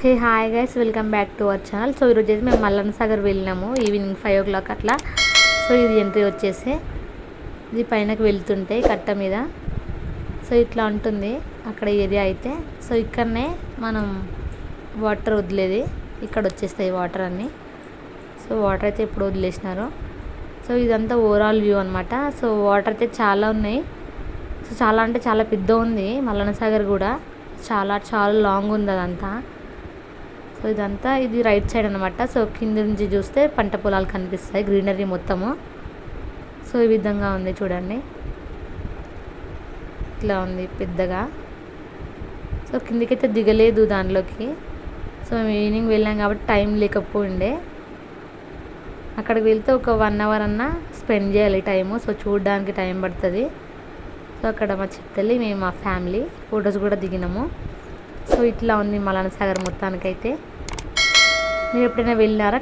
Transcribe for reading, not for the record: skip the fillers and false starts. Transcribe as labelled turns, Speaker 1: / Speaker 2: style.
Speaker 1: Hey hi guys, welcome back to our channel. So ఈరోజు అయితే మేము మల్లన్న సాగర్ వెళ్ళినాము ఈవినింగ్ 5 o'clock అట్లా. సో ఇది ఎంట్రీ వచ్చేసి ఇది పైనకి వెళ్తుంటే కట్ట మీద సో ఇట్లా ఉంటుంది అక్కడ ఏరియా అయితే. సో ఇక్కడనే మనం వాటర్ వదిలేది, ఇక్కడ వచ్చేస్తాయి వాటర్ అన్నీ. సో వాటర్ అయితే ఇప్పుడు వదిలేసినారు. సో ఇదంతా ఓవరాల్ వ్యూ అనమాట. సో వాటర్ అయితే చాలా ఉన్నాయి. సో చాలా అంటే చాలా పెద్ద ఉంది మల్లన్న సాగర్ కూడా, చాలా చాలా లాంగ్ ఉంది అదంతా. సో ఇదంతా ఇది రైట్ సైడ్ అనమాట. సో కింద నుంచి చూస్తే పంట పొలాలు కనిపిస్తాయి, గ్రీనరీ మొత్తము. సో ఈ విధంగా ఉంది చూడండి, ఇట్లా ఉంది పెద్దగా. సో కిందికైతే దిగలేదు దానిలోకి. సో మేము ఈవినింగ్ వెళ్ళాం కాబట్టి టైం లేకపోయిండే. అక్కడికి వెళ్తే ఒక 1 hour అన్నా స్పెండ్ చేయాలి టైము. సో చూడడానికి టైం పడుతుంది. సో అక్కడ మా చిత్తల్లి, మేము మా ఫ్యామిలీ ఫొటోస్ కూడా దిగినాము. సో ఇట్లా ఉంది మల్లన్న సాగర్ మొత్తానికైతే. మీరు ఎప్పుడైనా వెళ్ళినారా?